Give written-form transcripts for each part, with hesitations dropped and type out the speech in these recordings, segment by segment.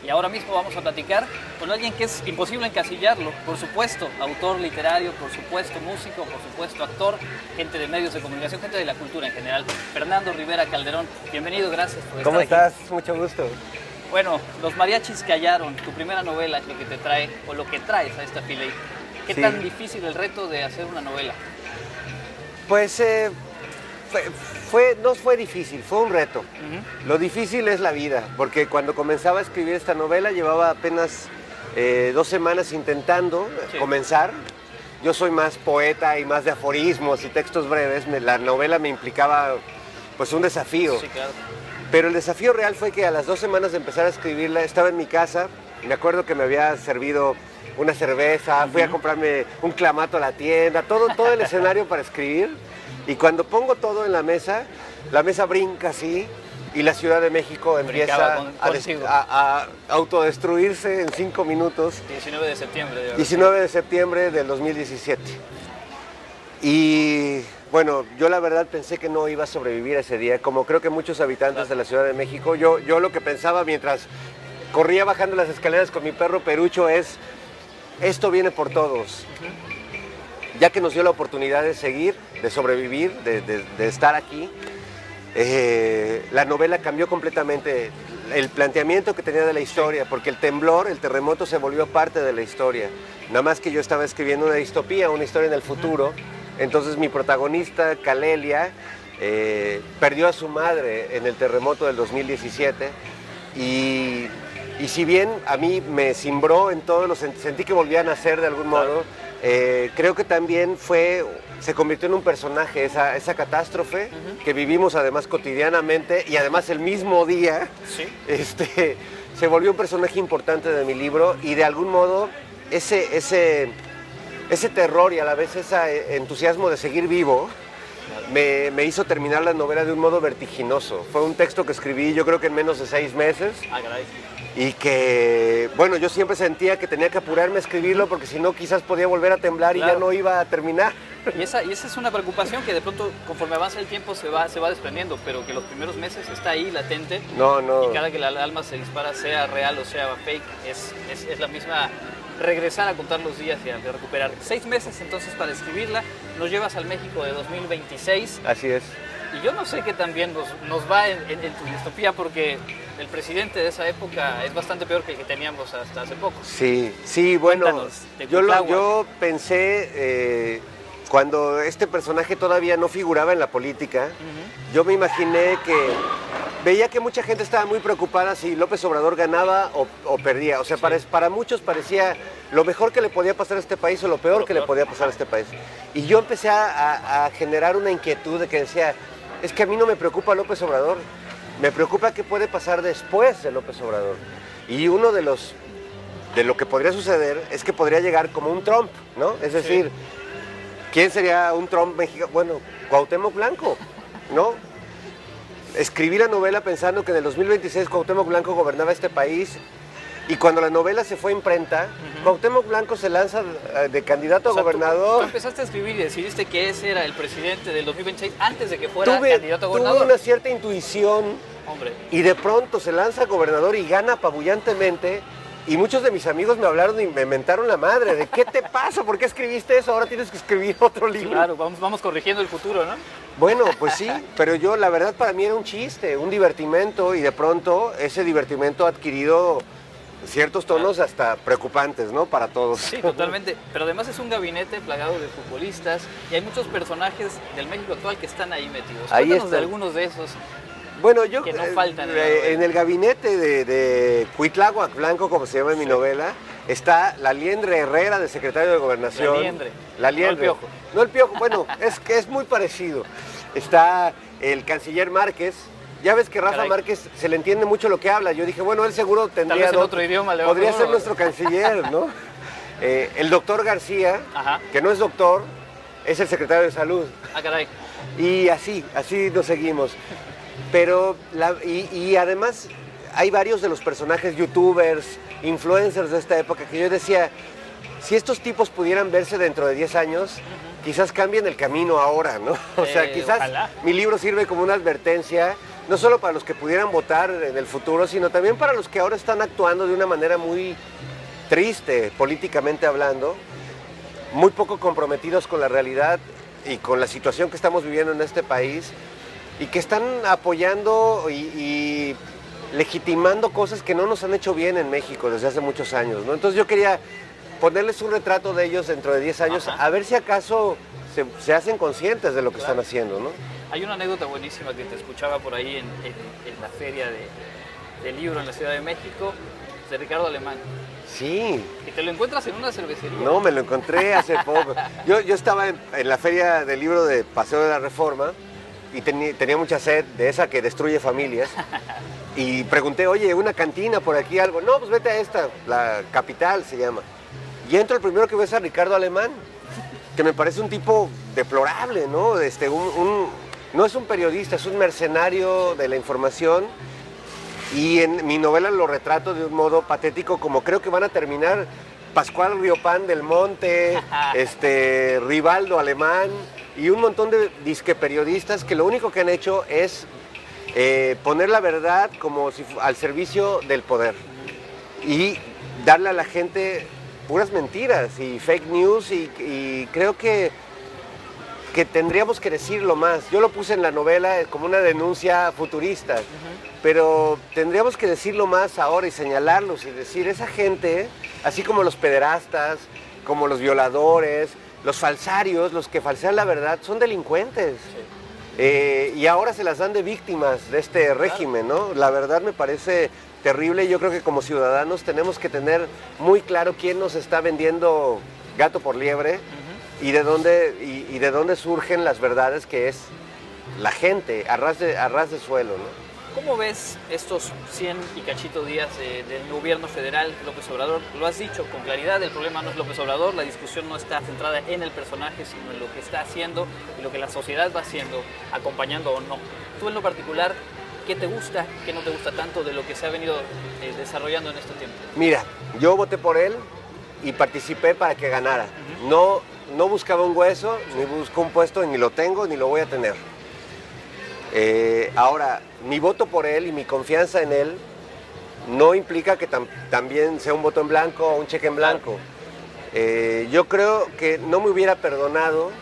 Y ahora mismo vamos a platicar con alguien que es imposible encasillarlo, por supuesto, autor literario, por supuesto, músico, por supuesto, actor, gente de medios de comunicación, gente de la cultura en general. Fernando Rivera Calderón, bienvenido, gracias por estar ¿Cómo aquí. estás? Mucho gusto. Bueno, Los Mariachis Callaron, tu primera novela es lo que te trae, o lo que traes a esta fila. ¿Qué Sí. tan difícil el reto de hacer una novela? Pues no fue difícil, fue un reto. Lo difícil es la vida, porque cuando comenzaba a escribir esta novela llevaba apenas 2 semanas intentando comenzar. Yo soy más poeta y más de aforismos y textos breves. La novela me implicaba pues un desafío. Sí, claro. Pero el desafío real fue que a las 2 semanas de empezar a escribirla, estaba en mi casa y me acuerdo que me había servido una cerveza, fui a comprarme un clamato a la tienda, todo el escenario para escribir. Y cuando pongo todo en la mesa brinca así y la Ciudad de México empieza a autodestruirse en 5 minutos. 19 de septiembre. 19 de septiembre del 2017. Y bueno, yo la verdad pensé que no iba a sobrevivir ese día, como creo que muchos habitantes de la Ciudad de México. Yo lo que pensaba mientras corría bajando las escaleras con mi perro Perucho es, esto viene por todos. Ya que nos dio la oportunidad de seguir, de sobrevivir, de estar aquí, la novela cambió completamente el planteamiento que tenía de la historia, porque el temblor, el terremoto se volvió parte de la historia. Nada más que yo estaba escribiendo una distopía, una historia en el futuro. Entonces mi protagonista, Calelia, perdió a su madre en el terremoto del 2017 y si bien a mí me cimbró en todo, sentí que volvía a nacer de algún modo, creo que también se convirtió en un personaje, esa catástrofe que vivimos además cotidianamente y además el mismo día, se volvió un personaje importante de mi libro y de algún modo ese terror y a la vez ese entusiasmo de seguir vivo me hizo terminar la novela de un modo vertiginoso. Fue un texto que escribí yo creo que en menos de 6 meses. Y que, bueno, yo siempre sentía que tenía que apurarme a escribirlo porque si no quizás podía volver a temblar y ya no iba a terminar. Y esa es una preocupación que de pronto, conforme avanza el tiempo, se va desprendiendo, pero que los primeros meses está ahí latente. No. Y cada que la alma se dispara, sea real o sea fake, es la misma regresar a contar los días y a recuperar. 6 meses entonces para escribirla, nos llevas al México de 2026. Así es. Y yo no sé qué también nos va en tu distopía, porque el presidente de esa época es bastante peor que el que teníamos hasta hace poco. Sí, bueno, Cuéntanos, yo pensé, cuando este personaje todavía no figuraba en la política, yo me imaginé que veía que mucha gente estaba muy preocupada si López Obrador ganaba o perdía. O sea, para muchos parecía lo mejor que le podía pasar a este país o lo peor que le podía pasar a este país. Y yo empecé a generar una inquietud de que decía, es que a mí no me preocupa López Obrador, me preocupa qué puede pasar después de López Obrador. Y uno de lo que podría suceder es que podría llegar como un Trump, ¿no? Es decir, ¿quién sería un Trump mexicano? Bueno, Cuauhtémoc Blanco, ¿no? Escribí la novela pensando que en el 2026 Cuauhtémoc Blanco gobernaba este país y cuando la novela se fue a imprenta, Cuauhtémoc Blanco se lanza de candidato a gobernador. Tú empezaste a escribir y decidiste que ese era el presidente del 2026 antes de que fuera candidato a gobernador. Tuve una cierta intuición. Hombre. Y de pronto se lanza a gobernador y gana apabullantemente. Y muchos de mis amigos me hablaron y me mentaron la madre de ¿qué te pasa? ¿Por qué escribiste eso? Ahora tienes que escribir otro libro. Claro, vamos corrigiendo el futuro, ¿no? Bueno, pues sí, pero yo la verdad para mí era un chiste, un divertimento y de pronto ese divertimento ha adquirido ciertos tonos hasta preocupantes, ¿no? Para todos. Sí, totalmente. Pero además es un gabinete plagado de futbolistas y hay muchos personajes del México actual que están ahí metidos. Cuéntanos de algunos de esos. Bueno, que no faltan en el gabinete de Cuitláhuac Blanco, como se llama en mi novela, está la Liendre Herrera, de secretario de Gobernación. La Liendre. No el Piojo. No el Piojo, bueno, es que es muy parecido. Está el canciller Márquez. Ya ves que Rafa Márquez se le entiende mucho lo que habla. Yo dije, bueno, él seguro tendría... Tal vez en otro idioma. Podría ser nuestro canciller, ¿no? El doctor García, que no es doctor, es el secretario de Salud. Ah, caray. Y así nos seguimos. Pero, y además hay varios de los personajes youtubers, influencers de esta época que yo decía, si estos tipos pudieran verse dentro de 10 años, quizás cambien el camino ahora, ¿no? O sea, quizás ojalá. Mi libro sirve como una advertencia no solo para los que pudieran votar en el futuro, sino también para los que ahora están actuando de una manera muy triste, políticamente hablando, muy poco comprometidos con la realidad y con la situación que estamos viviendo en este país, y que están apoyando y legitimando cosas que no nos han hecho bien en México desde hace muchos años, ¿no? Entonces yo quería ponerles un retrato de ellos dentro de 10 años, a ver si acaso se hacen conscientes de lo que están haciendo, ¿no? Hay una anécdota buenísima que te escuchaba por ahí en la feria del libro en la Ciudad de México, de Ricardo Alemán. Sí. Y te lo encuentras en una cervecería. No, me lo encontré hace poco. Yo estaba en la feria del libro de Paseo de la Reforma y tenía mucha sed de esa que destruye familias. Y pregunté, oye, ¿una cantina por aquí, algo? No, pues vete a esta, la Capital se llama. Y entro, el primero que ves a Ricardo Alemán, que me parece un tipo deplorable, ¿no? No es un periodista, es un mercenario de la información. Y en mi novela lo retrato de un modo patético, como creo que van a terminar Pascual Riopán del Monte, Rivaldo Alemán y un montón de disque periodistas que lo único que han hecho es poner la verdad como si al servicio del poder y darle a la gente puras mentiras y fake news, y creo que tendríamos que decirlo más. Yo lo puse en la novela como una denuncia futurista, pero tendríamos que decirlo más ahora y señalarlos y decir, esa gente, así como los pederastas, como los violadores, los falsarios, los que falsean la verdad, son delincuentes. Y ahora se las dan de víctimas de este régimen, ¿no? La verdad me parece terrible. Yo creo que como ciudadanos tenemos que tener muy claro quién nos está vendiendo gato por liebre y de dónde surgen las verdades, que es la gente, a ras de suelo, ¿no? ¿Cómo ves estos 100 y cachito días del gobierno federal, López Obrador? Lo has dicho con claridad, el problema no es López Obrador, la discusión no está centrada en el personaje, sino en lo que está haciendo y lo que la sociedad va haciendo, acompañando o no. Tú en lo particular, ¿qué te gusta, qué no te gusta tanto de lo que se ha venido desarrollando en este tiempo? Mira, yo voté por él y participé para que ganara. No buscaba un hueso, ni busco un puesto, ni lo tengo, ni lo voy a tener. Ahora, mi voto por él y mi confianza en él no implica que también sea un voto en blanco o un cheque en blanco. Yo creo que no me hubiera perdonado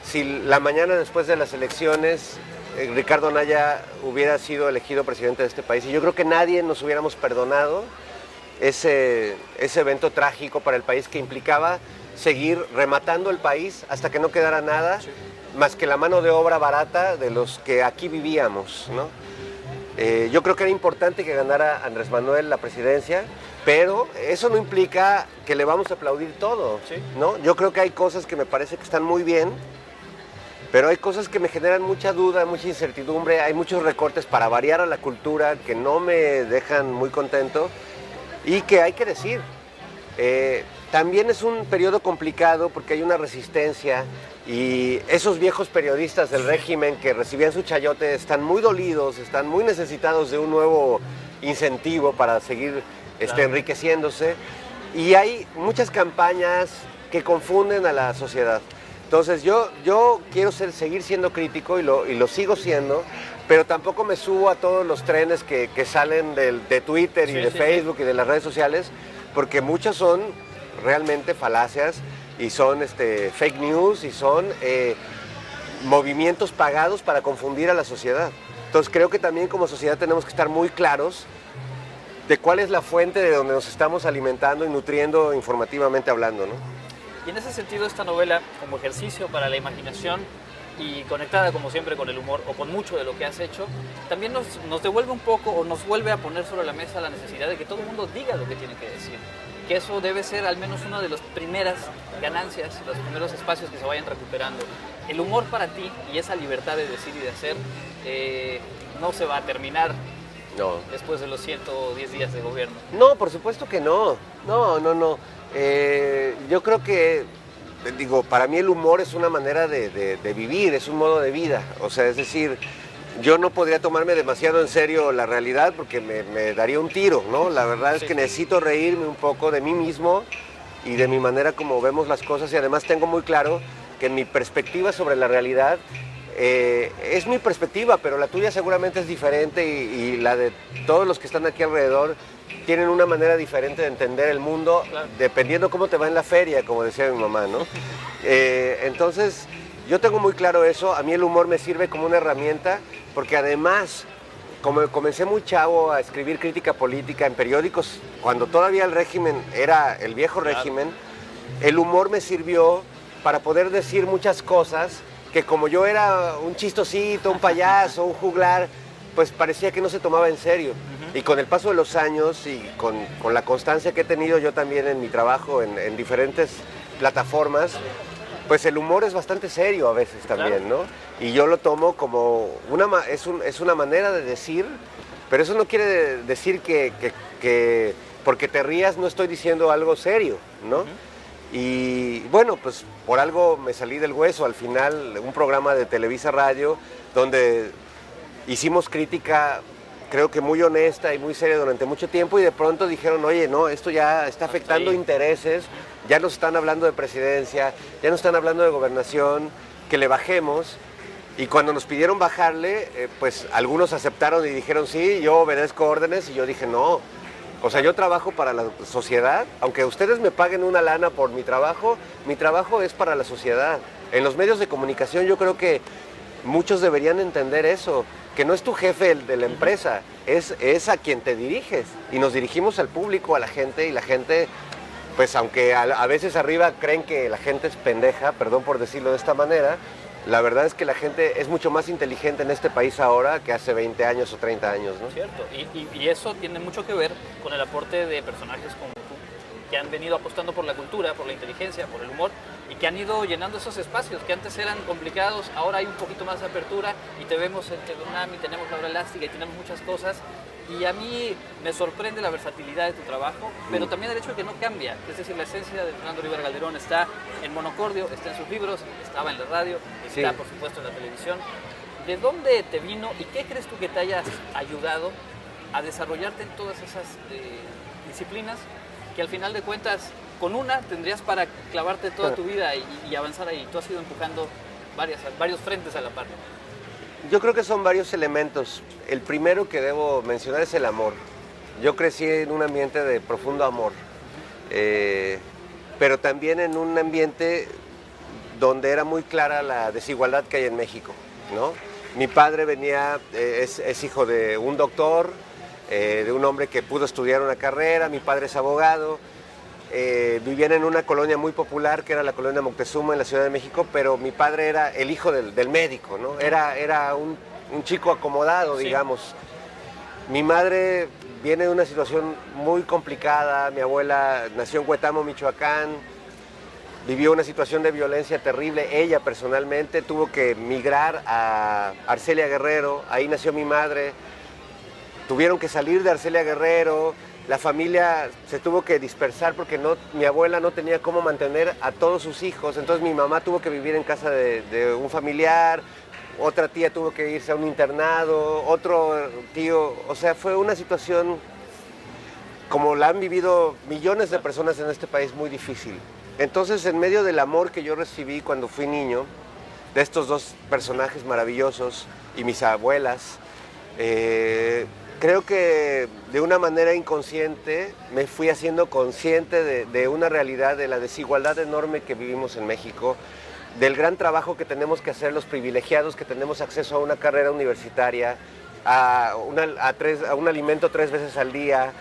si la mañana después de las elecciones Ricardo Anaya hubiera sido elegido presidente de este país. Y yo creo que nadie nos hubiéramos perdonado ese evento trágico para el país, que implicaba seguir rematando el país hasta que no quedara nada más que la mano de obra barata de los que aquí vivíamos, ¿no? Yo creo que era importante que ganara Andrés Manuel la presidencia, pero eso no implica que le vamos a aplaudir todo, ¿no? Yo creo que hay cosas que me parece que están muy bien, pero hay cosas que me generan mucha duda, mucha incertidumbre. Hay muchos recortes para variar a la cultura que no me dejan muy contento y que hay que decir. También es un periodo complicado porque hay una resistencia, y esos viejos periodistas del régimen que recibían su chayote están muy dolidos, están muy necesitados de un nuevo incentivo para seguir enriqueciéndose, y hay muchas campañas que confunden a la sociedad. Entonces yo quiero seguir siendo crítico y lo sigo siendo, pero tampoco me subo a todos los trenes que salen de Twitter y de Facebook y de las redes sociales, porque muchas son realmente falacias y son fake news y son movimientos pagados para confundir a la sociedad. Entonces creo que también como sociedad tenemos que estar muy claros de cuál es la fuente de donde nos estamos alimentando y nutriendo informativamente hablando, ¿no? Y en ese sentido, esta novela, como ejercicio para la imaginación y conectada como siempre con el humor o con mucho de lo que has hecho, también nos devuelve un poco, o nos vuelve a poner sobre la mesa la necesidad de que todo el mundo diga lo que tiene que decir. Que eso debe ser al menos una de las primeras ganancias, los primeros espacios que se vayan recuperando. El humor para ti y esa libertad de decir y de hacer no se va a terminar después de los 110 días de gobierno. No, por supuesto que no. No. Yo creo que, para mí el humor es una manera de vivir, es un modo de vida. O sea, es decir, yo no podría tomarme demasiado en serio la realidad porque me daría un tiro, ¿no? La verdad es que necesito reírme un poco de mí mismo y de mi manera como vemos las cosas, y además tengo muy claro que mi perspectiva sobre la realidad Es mi perspectiva, pero la tuya seguramente es diferente y la de todos los que están aquí alrededor tienen una manera diferente de entender el mundo, Claro. dependiendo cómo te va en la feria, como decía mi mamá, ¿no? Entonces, yo tengo muy claro eso. A mí el humor me sirve como una herramienta, porque además, como comencé muy chavo a escribir crítica política en periódicos, cuando todavía el régimen era el viejo régimen, el humor me sirvió para poder decir muchas cosas que, como yo era un chistosito, un payaso, un juglar, pues parecía que no se tomaba en serio. Y con el paso de los años y con la constancia que he tenido yo también en mi trabajo en diferentes plataformas, pues el humor es bastante serio a veces también, ¿no? Y yo lo tomo como es una manera de decir, pero eso no quiere decir que porque te rías no estoy diciendo algo serio, ¿no? Y bueno, pues por algo me salí del hueso. Al final, un programa de Televisa Radio donde hicimos crítica, creo que muy honesta y muy seria durante mucho tiempo, y de pronto dijeron, oye, no, esto ya está afectando intereses, ya nos están hablando de presidencia, ya nos están hablando de gobernación, que le bajemos. Y cuando nos pidieron bajarle, pues algunos aceptaron y dijeron, sí, yo obedezco órdenes, y yo dije, no. O sea, yo trabajo para la sociedad, aunque ustedes me paguen una lana por mi trabajo es para la sociedad. En los medios de comunicación yo creo que muchos deberían entender eso, que no es tu jefe el de la empresa, es a quien te diriges. Y nos dirigimos al público, a la gente, y la gente, pues aunque a veces arriba creen que la gente es pendeja, perdón por decirlo de esta manera, la verdad es que la gente es mucho más inteligente en este país ahora que hace 20 años o 30 años, ¿no? Cierto, y eso tiene mucho que ver con el aporte de personajes como tú, que han venido apostando por la cultura, por la inteligencia, por el humor, y que han ido llenando esos espacios que antes eran complicados. Ahora hay un poquito más de apertura y te vemos en Tsunami, tenemos La Hora Elástica y tenemos muchas cosas. Y a mí me sorprende la versatilidad de tu trabajo, pero también el hecho de que no cambia. Es decir, la esencia de Fernando Rivera Calderón está en Monocordio, está en sus libros, estaba en la radio, está por supuesto en la televisión. ¿De dónde te vino y qué crees tú que te hayas ayudado a desarrollarte en todas esas disciplinas que al final de cuentas con una tendrías para clavarte toda tu vida y avanzar ahí? Tú has ido empujando varios frentes a la par. Yo creo que son varios elementos. El primero que debo mencionar es el amor. Yo crecí en un ambiente de profundo amor, pero también en un ambiente donde era muy clara la desigualdad que hay en México, ¿no? Mi padre es hijo de un doctor, de un hombre que pudo estudiar una carrera. Mi padre es abogado. Vivían en una colonia muy popular que era la colonia Moctezuma en la Ciudad de México, pero mi padre era el hijo del médico, ¿no? Era un chico acomodado, digamos. Mi madre viene de una situación muy complicada. Mi abuela nació en Huetamo, Michoacán, vivió una situación de violencia terrible. Ella personalmente tuvo que migrar a Arcelia Guerrero, ahí nació mi madre. Tuvieron que salir de Arcelia Guerrero. La familia se tuvo que dispersar porque mi abuela no tenía cómo mantener a todos sus hijos. Entonces mi mamá tuvo que vivir en casa de un familiar, otra tía tuvo que irse a un internado, otro tío. O sea, fue una situación como la han vivido millones de personas en este país, muy difícil. Entonces, en medio del amor que yo recibí cuando fui niño, de estos dos personajes maravillosos y mis abuelas, creo que de una manera inconsciente me fui haciendo consciente de una realidad, de la desigualdad enorme que vivimos en México, del gran trabajo que tenemos que hacer los privilegiados que tenemos acceso a una carrera universitaria, a un alimento 3 veces al día.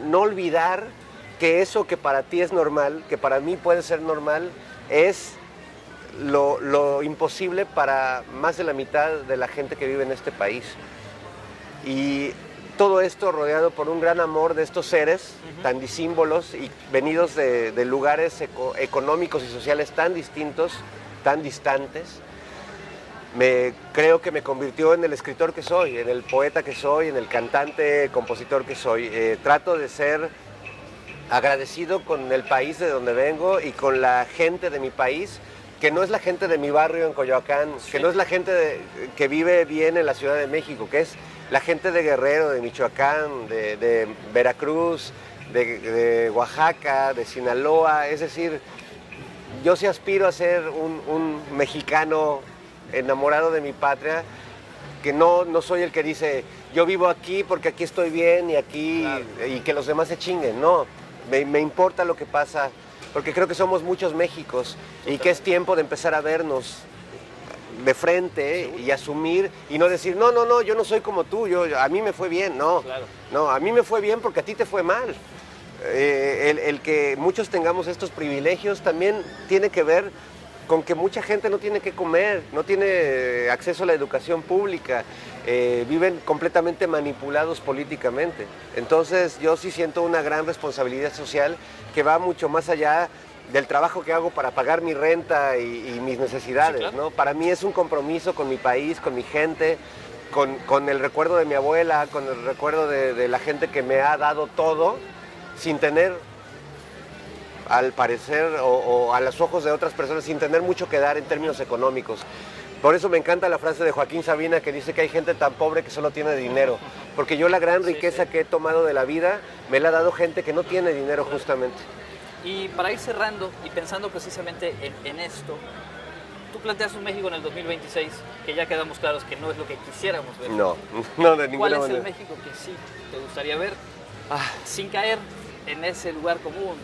No olvidar que eso que para ti es normal, que para mí puede ser normal, es lo imposible para más de la mitad de la gente que vive en este país. Y todo esto rodeado por un gran amor de estos seres tan disímbolos y venidos de lugares económicos y sociales tan distintos, tan distantes. Creo que me convirtió en el escritor que soy, en el poeta que soy, en el cantante, compositor que soy. Trato de ser agradecido con el país de donde vengo y con la gente de mi país, que no es la gente de mi barrio en Coyoacán, que no es la gente que vive bien en la Ciudad de México, que es la gente de Guerrero, de Michoacán, de Veracruz, de Oaxaca, de Sinaloa. Es decir, yo sí aspiro a ser un mexicano enamorado de mi patria, que no soy el que dice, yo vivo aquí porque aquí estoy bien y aquí, Claro. y que los demás se chinguen. No, me importa lo que pasa, porque creo que somos muchos Méxicos y que es tiempo de empezar a vernos de frente y asumir y no decir, no, yo no soy como tú, a mí me fue bien. No, Claro. no, a mí me fue bien porque a ti te fue mal. El que muchos tengamos estos privilegios también tiene que ver con que mucha gente no tiene que comer, no tiene acceso a la educación pública, viven completamente manipulados políticamente. Entonces yo sí siento una gran responsabilidad social que va mucho más allá del trabajo que hago para pagar mi renta y mis necesidades, Sí, claro. ¿no? Para mí es un compromiso con mi país, con mi gente, con el recuerdo de mi abuela, con el recuerdo de la gente que me ha dado todo, sin tener, al parecer, o a los ojos de otras personas, sin tener mucho que dar en términos económicos. Por eso me encanta la frase de Joaquín Sabina que dice que hay gente tan pobre que solo tiene dinero. Porque yo la gran riqueza que he tomado de la vida me la ha dado gente que no tiene dinero justamente. Y para ir cerrando y pensando precisamente en esto, tú planteas un México en el 2026 que ya quedamos claros que no es lo que quisiéramos ver. No, de ninguna ¿Cuál es manera. el México que sí te gustaría ver Ah, sin caer en ese lugar común?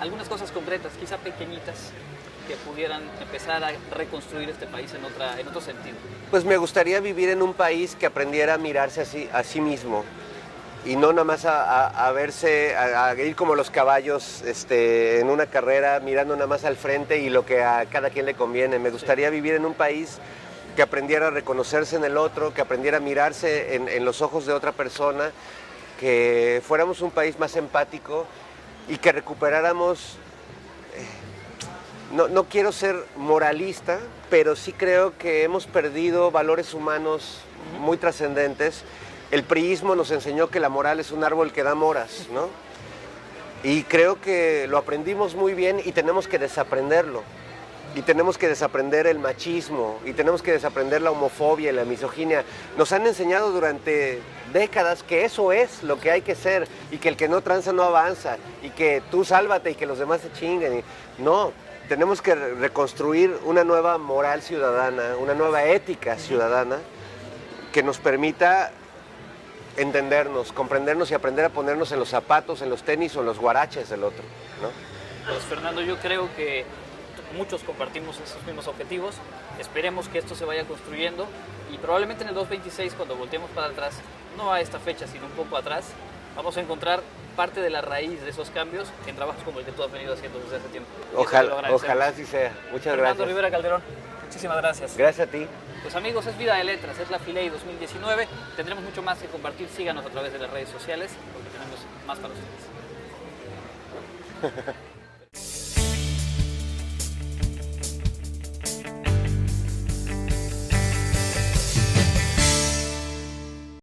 Algunas cosas concretas, quizá pequeñitas, que pudieran empezar a reconstruir este país en otro sentido. pues me gustaría vivir en un país que aprendiera a mirarse a sí mismo y no nada más a verse, a ir como los caballos en una carrera, mirando nada más al frente y lo que a cada quien le conviene. Me gustaría vivir en un país que aprendiera a reconocerse en el otro, que aprendiera a mirarse en los ojos de otra persona, que fuéramos un país más empático y que recuperáramos. No quiero ser moralista, pero sí creo que hemos perdido valores humanos muy trascendentes. El priismo nos enseñó que la moral es un árbol que da moras, ¿no? Y creo que lo aprendimos muy bien y tenemos que desaprenderlo. Y tenemos que desaprender el machismo, y tenemos que desaprender la homofobia y la misoginia. Nos han enseñado durante décadas que eso es lo que hay que ser, y que el que no tranza no avanza, y que tú sálvate y que los demás se chinguen. No, tenemos que reconstruir una nueva moral ciudadana, una nueva ética ciudadana que nos permita entendernos, comprendernos y aprender a ponernos en los zapatos, en los tenis o en los guaraches del otro, ¿no? Pues Fernando, yo creo que muchos compartimos esos mismos objetivos. Esperemos que esto se vaya construyendo y probablemente en el 2026, cuando volteemos para atrás, no a esta fecha, sino un poco atrás, vamos a encontrar parte de la raíz de esos cambios en trabajos como el que tú has venido haciendo desde hace tiempo. Y eso te lo Ojalá, agradecemos. ojalá así sea. Muchas Fernando gracias. Rivera Calderón, muchísimas gracias. Gracias a ti. Pues amigos, es Vida de Letras, es la Filey 2019. Tendremos mucho más que compartir. Síganos a través de las redes sociales porque tenemos más para ustedes.